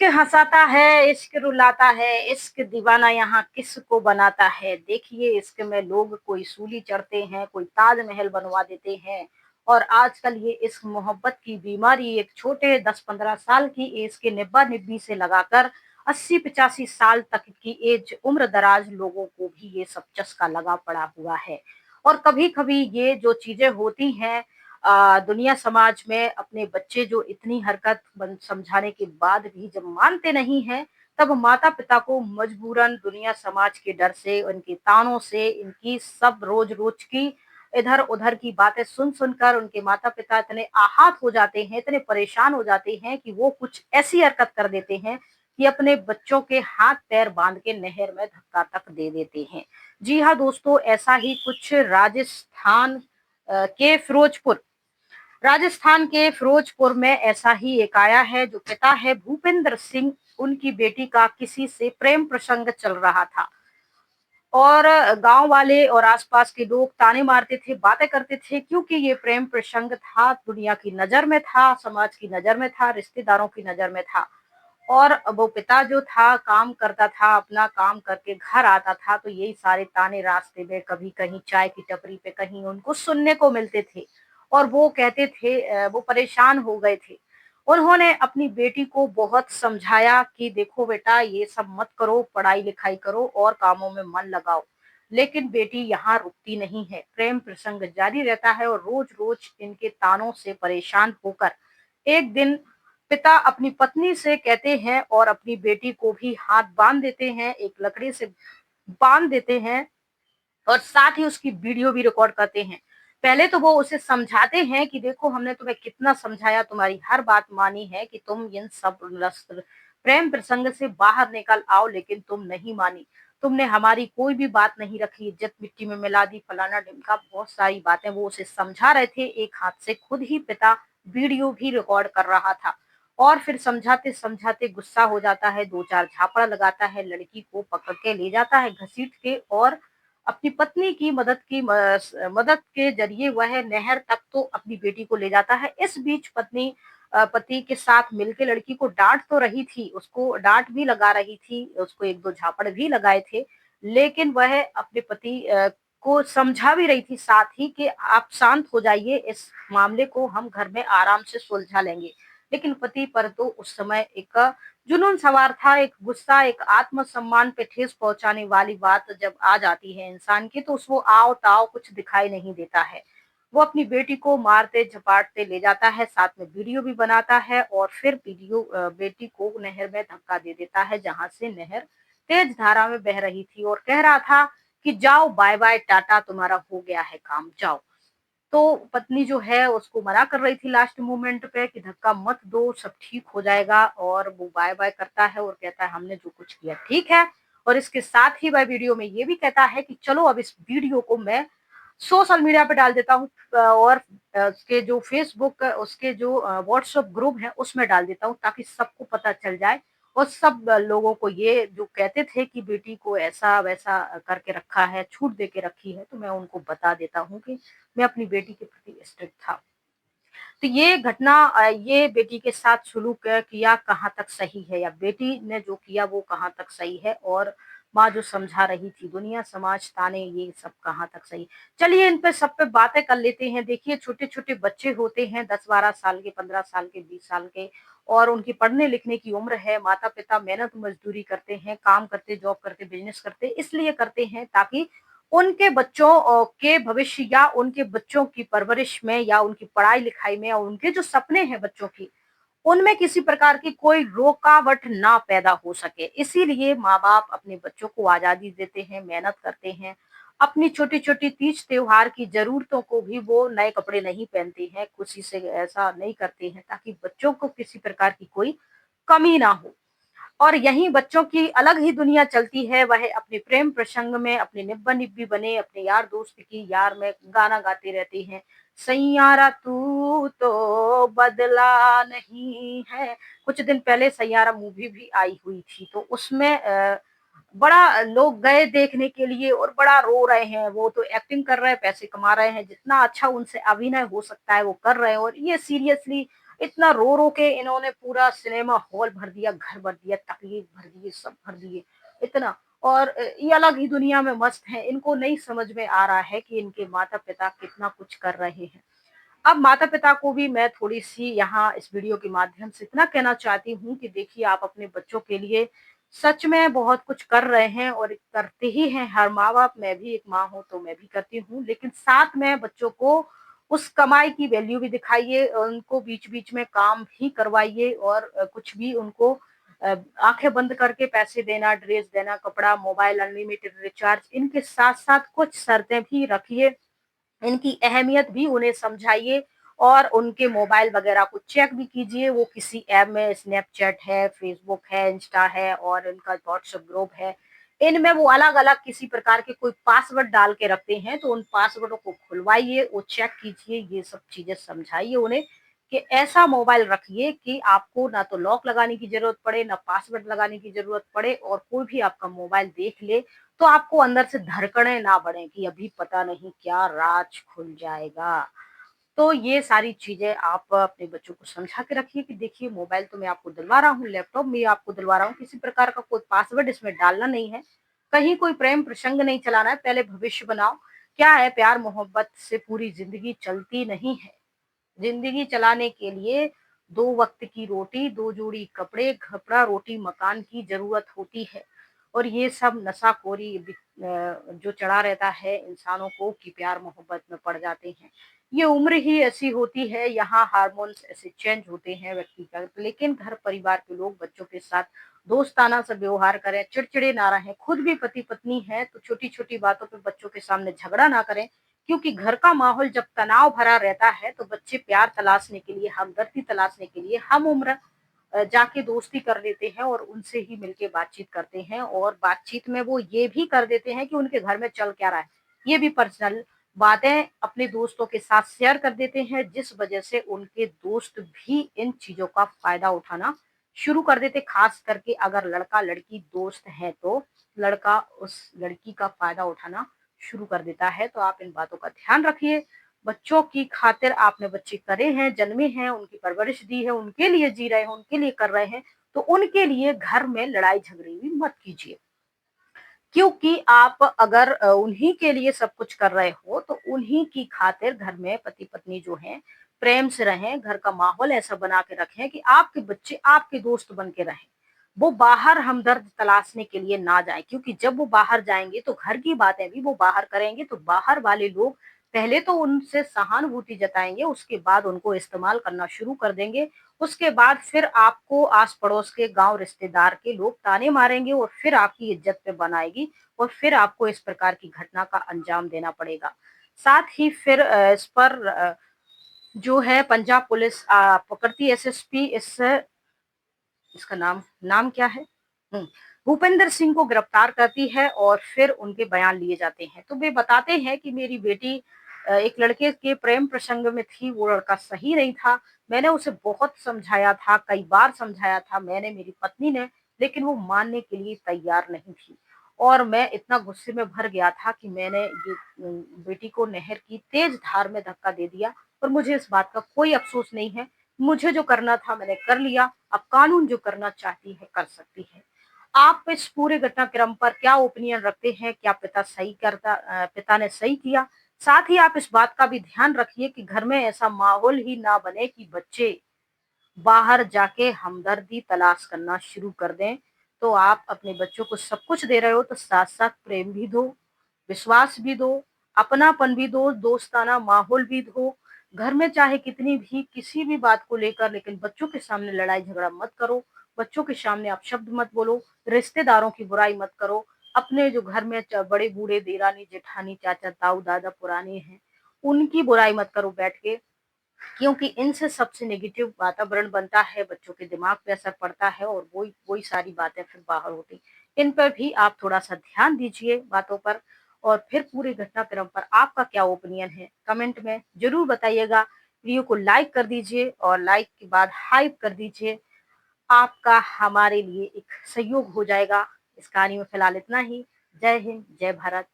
इश्क हँसाता है, इश्क रुलाता है, इश्क दीवाना यहाँ किसको बनाता है। देखिए इश्क में लोग कोई सूली चढ़ते हैं, कोई ताजमहल बनवा देते हैं और आजकल ये इश्क मोहब्बत की बीमारी एक छोटे 10-15 साल की एज के निब्बा-निब्बी से लगाकर 80-85 साल तक की एज उम्र दराज लोगों को भी ये सब चस्का लगा पड़ा हुआ है। और कभी-कभी ये जो चीज़ें होती हैं दुनिया समाज में अपने बच्चे जो इतनी हरकत समझाने के बाद भी जब मानते नहीं हैं, तब माता-पिता को मजबूरन दुनिया समाज के डर से, उनके तानों से, इनकी सब रोज-रोज की इधर-उधर की बातें सुन-सुन कर उनके माता-पिता इतने आहत हो जाते हैं, इतने परेशान हो जाते हैं कि वो कुछ ऐसी हरकत कर देते हैं कि अपने बच्चों के हाथ-पैर बाँध के नहर में धक्का तक दे देते हैं। जी हाँ दोस्तों, ऐसा ही कुछ के फिरोजपुर में ऐसा ही एक आया है। जो पिता है भूपेंद्र सिंह, उनकी बेटी का किसी से प्रेम प्रसंग चल रहा था और गांव वाले और आसपास के लोग ताने मारते थे, बातें करते थे, क्योंकि ये प्रेम प्रसंग था, दुनिया की नजर में था, समाज की नजर में था, रिश्तेदारों की नजर में था। और वो पिता जो था काम करता था, अपना काम करके घर आता था तो यही सारे ताने रास्ते में, कभी कहीं चाय की टपरी पे, कहीं उनको सुनने को मिलते थे। और वो कहते थे, वो परेशान हो गए थे। उन्होंने अपनी बेटी को बहुत समझाया कि देखो बेटा, ये सब मत करो, पढ़ाई लिखाई करो और कामों में मन लगाओ। लेकिन बेटी यहाँ रुकती नहीं है, प्रेम प्रसंग जारी रहता है और रोज रोज इनके तानों से परेशान होकर एक दिन पिता अपनी पत्नी से कहते हैं और अपनी बेटी को भी हाथ बांध देते हैं, एक लकड़ी से बांध देते हैं और साथ ही उसकी वीडियो भी रिकॉर्ड करते हैं। पहले तो वो उसे समझाते हैं कि देखो हमने तुम्हें कितना समझाया, तुम्हारी हर बात मानी है कि तुम इन सब प्रेम प्रसंग से बाहर निकल आओ, लेकिन तुम नहीं मानी। तुमने हमारी कोई भी बात नहीं रखी, इज्जत मिट्टी में मिला दी, फलाना ढिमका, बहुत सारी बातें वो उसे समझा रहे थे। एक हाथ से खुद ही पिता वीडियो भी रिकॉर्ड कर रहा था और फिर समझाते समझाते गुस्सा हो जाता है, दो चार झापड़ लगाता है, लड़की को पकड़ के ले जाता है घसीट के और अपनी पत्नी की मदद के जरिए वह नहर तक तो अपनी बेटी को ले जाता है। इस बीच पत्नी पति के साथ मिलकर लड़की को डांट तो रही थी, उसको डांट भी लगा रही थी, उसको एक दो झापड़ भी लगाए थे, लेकिन वह अपने पति को समझा भी रही थी साथ ही कि आप शांत हो जाइए, इस मामले को हम घर में आराम से सुलझा लेंगे। लेकिन पति पर तो उस समय एक जुनून सवार था, एक गुस्सा, एक आत्मसम्मान पे ठेस पहुंचाने वाली बात जब आ जाती है इंसान की, तो उसको आओ ताओ कुछ दिखाई नहीं देता है। वो अपनी बेटी को मारते झपाटते ले जाता है, साथ में वीडियो भी बनाता है और फिर बेटी को नहर में धक्का दे देता है, जहां से नहर तेज धारा में बह रही थी और कह रहा था कि जाओ, बाय बाय, टाटा, तुम्हारा हो गया है काम, जाओ। तो पत्नी जो है उसको मना कर रही थी लास्ट मोमेंट पे कि धक्का मत दो, सब ठीक हो जाएगा, और वो बाय बाय करता है और कहता है हमने जो कुछ किया ठीक है। और इसके साथ ही वह वीडियो में ये भी कहता है कि चलो अब इस वीडियो को मैं सोशल मीडिया पे डाल देता हूँ और उसके जो फेसबुक, उसके जो व्हाट्सएप ग्रुप है उसमें डाल देता हूँ, ताकि सबको पता चल जाए और सब लोगों को, ये जो कहते थे कि बेटी को ऐसा वैसा करके रखा है, छूट दे के रखी है, तो मैं उनको बता देता हूँ कि मैं अपनी बेटी के प्रति स्ट्रिक्ट था। तो ये घटना, ये बेटी के साथ सलूक किया कहाँ तक सही है, या बेटी ने जो किया वो कहाँ तक सही है, और माँ जो समझा रही थी, दुनिया समाज ताने, ये सब कहाँ तक सही। चलिए इन पे सब पे बातें कर लेते हैं। देखिए छोटे छोटे बच्चे होते हैं, 10-12 साल के, 15 साल के, 20 साल के, और उनकी पढ़ने लिखने की उम्र है। माता पिता मेहनत मजदूरी करते हैं, काम करते, जॉब करते, बिजनेस करते, इसलिए करते हैं ताकि उनके बच्चों के भविष्य या उनके बच्चों की परवरिश में या उनकी पढ़ाई लिखाई में, और उनके जो सपने हैं बच्चों की, उनमें किसी प्रकार की कोई रुकावट ना पैदा हो सके। इसीलिए माँ-बाप अपने बच्चों को आज़ादी देते हैं, मेहनत करते हैं। अपनी छोटी-छोटी तीज त्योहार की ज़रूरतों को भी वो नए कपड़े नहीं पहनते हैं, खुशी से ऐसा नहीं करते हैं ताकि बच्चों को किसी प्रकार की कोई कमी ना हो। और यहीं बच्चों की अलग ही दुनिया चलती है, वह अपने प्रेम प्रसंग में अपने निब्बा-निब्बी बने अपने यार दोस्त की यार में गाना गाते रहते हैं। सैयारा तू तो बदला नहीं है। कुछ दिन पहले सैयारा मूवी भी आई हुई थी, तो उसमें बड़ा लोग गए देखने के लिए और बड़ा रो रहे हैं। वो तो एक्टिंग कर रहे हैं, पैसे कमा रहे हैं, जितना अच्छा उनसे अभिनय हो सकता है वो कर रहे हैं, और ये सीरियसली इतना रो-रो के इन्होंने पूरा सिनेमा हॉल भर दिया, घर भर दिया, तकिए भर दिए, सब भर दिए, इतना। और ये अलग ही दुनिया में मस्त हैं, इनको नहीं समझ में आ रहा है कि इनके माता-पिता कितना कुछ कर रहे हैं। अब माता-पिता को भी मैं थोड़ी-सी यहाँ इस वीडियो के माध्यम से इतना कहना चाहती हूँ कि देखिए आप अपने बच्चों के लिए सच में बहुत कुछ कर रहे हैं और करते ही हैं हर माँ-बाप, मैं भी एक माँ हूँ तो मैं भी करती हूँ। लेकिन साथ में बच्चों को उस कमाई की वैल्यू भी दिखाइए, उनको बीच-बीच में काम भी करवाइए और कुछ भी उनको आँखें बंद करके पैसे देना, ड्रेस देना, कपड़ा, मोबाइल, अनलिमिटेड रिचार्ज, इनके साथ-साथ कुछ शर्तें भी रखिए। इनकी अहमियत भी उन्हें समझाइए और उनके मोबाइल वगैरह को चेक भी कीजिए, वो किसी ऐप में स्नैपचैट है, फेसबुक है, इंस्टा है और इनका व्हाट्सएप ग्रुप है। इनमें वो अलग-अलग किसी प्रकार के कोई पासवर्ड डाल के रखते हैं, तो उन पासवर्डों को खुलवाइए, वो चेक कीजिए, ये सब चीज़ें समझाइए उन्हें कि ऐसा मोबाइल रखिए कि आपको ना तो लॉक लगाने की ज़रूरत पड़े, ना पासवर्ड लगाने की ज़रूरत पड़े और कोई भी आपका मोबाइल देख ले तो आपको अंदर से धड़कनें ना बढ़ें कि अभी पता नहीं क्या राज खुल जाएगा। तो ये सारी चीज़ें आप अपने बच्चों को समझा के रखिए कि देखिए मोबाइल तो मैं आपको दिलवा रहा हूँ, लैपटॉप भी आपको दिलवा रहा हूँ, किसी प्रकार का कोई पासवर्ड इसमें डालना नहीं है। कहीं कोई प्रेम प्रसंग नहीं चलाना है, पहले भविष्य बनाओ। क्या है प्यार-मोहब्बत से पूरी ज़िंदगी चलती नहीं है। ज़िंदगी चलाने के लिए 2 वक़्त की रोटी, 2 जोड़ी कपड़े, कपड़ा, रोटी, मकान की ज़रूरत होती है। और ये सब नशाखोरी जो चढ़ा रहता है इंसानों को कि प्यार-मोहब्बत में पड़ जाते हैं। ये उम्र ही ऐसी होती है, यहाँ हार्मोन्स ऐसे चेंज होते हैं व्यक्ति का। लेकिन घर-परिवार के लोग बच्चों के साथ दोस्ताना सा व्यवहार करें, चिड़चिड़े ना रहें। खुद भी पति-पत्नी हैं, तो छोटी-छोटी बातों पे बच्चों के सामने झगड़ा ना करें। क्योंकि घर का माहौल जब तनाव भरा रहता है तो बच्चे प्यार तलाशने के लिए, हमदर्दी तलाशने के लिए हम उम्र जाके दोस्ती कर लेते हैं और उनसे ही मिलके बातचीत करते हैं और बातचीत में वो ये भी कर देते हैं कि उनके घर में चल क्या रहा है। ये भी पर्सनल बातें अपने दोस्तों के साथ शेयर कर देते हैं जिस वजह से उनके दोस्त भी इन चीज़ों का फ़ायदा उठाना शुरू कर देते, ख़ास करके अगर लड़का-लड़की दोस्त हैं तो लड़का उस लड़की का फ़ायदा उठाना शुरू कर देता है, तो आप इन बातों का ध्यान रखिए। बच्चों की खातिर आपने बच्चे करे हैं, जन्मे हैं, उनकी परवरिश दी है, उनके लिए जी रहे हैं, उनके लिए कर रहे हैं, तो उनके लिए घर में लड़ाई-झगड़े भी मत कीजिए। क्योंकि आप अगर उन्हीं के लिए सब कुछ कर रहे हो, तो उन्हीं की खातिर घर में पति-पत्नी जो हैं, प्रेम से रहें, घर का माहौल ऐसा बना के रखें कि आपके बच्चे आपके दोस्त बन के रहें। वो बाहर हमदर्द तलाशने के लिए ना जाएँ क्योंकि जब वो बाहर जाएँगे तो घर की बातें भी वो बाहर करेंगे, तो बाहर वाले लोग पहले तो उनसे सहानुभूति जताएँगे, उसके बाद उनको इस्तेमाल करना शुरू कर देंगे। उसके बाद फिर आपको आस-पड़ोस के गाँव रिश्तेदार के लोग ताने मारेंगे और फिर आपकी इज़्ज़त पे बन आएगी और फिर आपको इस प्रकार की घटना का अंजाम देना पड़ेगा। साथ ही फिर इस पर जो है पंजाब पुलिस पकड़ती एसएसपी इसका नाम नाम क्या है? हुँ, भूपेंद्र सिंह को गिरफ्तार करती है और फिर उनके बयान लिए जाते हैं। तो वे बताते हैं कि मेरी बेटी एक लड़के के प्रेम प्रसंग में थी, वो लड़का सही नहीं था। मैंने उसे बहुत समझाया था, कई बार समझाया था मैंने, मेरी पत्नी ने, लेकिन वो मानने के लिए तैयार नहीं थी। और मैं इतना गुस्से में भर गया था कि मैंने ये बेटी को नहर की तेज़ धार में धक्का दे दिया और मुझे इस बात का कोई अफ़सोस नहीं है। मुझे जो करना था मैंने कर लिया, अब कानून जो करना चाहती है कर सकती है। आप इस पूरे घटनाक्रम पर क्या ओपिनियन रखते हैं? क्या पिता ने सही किया? साथ ही आप इस बात का भी ध्यान रखिए कि घर में ऐसा माहौल ही ना बने कि बच्चे बाहर जाके हमदर्दी तलाश करना शुरू कर दें। तो आप अपने बच्चों को सब कुछ दे रहे हो तो साथ-साथ प्रेम भी दो, विश्वास भी दो, अपनापन भी दो, दोस्ताना माहौल भी दो। घर में चाहे कितनी भी किसी भी बात को लेकर लेकिन बच्चों के सामने लड़ाई झगड़ा मत करो, बच्चों के सामने आप शब्द मत बोलो, रिश्तेदारों की बुराई मत करो। अपने जो घर में बड़े बूढ़े देरानी-जेठानी, चाचा, ताऊ, दादा पुराने हैं, उनकी बुराई मत करो बैठ के। क्योंकि इनसे सबसे नेगेटिव वातावरण बनता है, बच्चों के दिमाग पे असर पड़ता है और वही वही सारी बातें फिर बाहर होती। इन पर भी आप थोड़ा-सा ध्यान दीजिए बातों पर और फिर पूरे घटनाक्रम पर आपका क्या ओपिनियन है, कमेंट में ज़रूर बताइएगा। वीडियो को लाइक कर दीजिए और लाइक के बाद हाइप कर दीजिए। आपका हमारे लिए एक सहयोग हो जाएगा। इस कहानी में फिलहाल इतना ही। जय हिंद, जय भारत।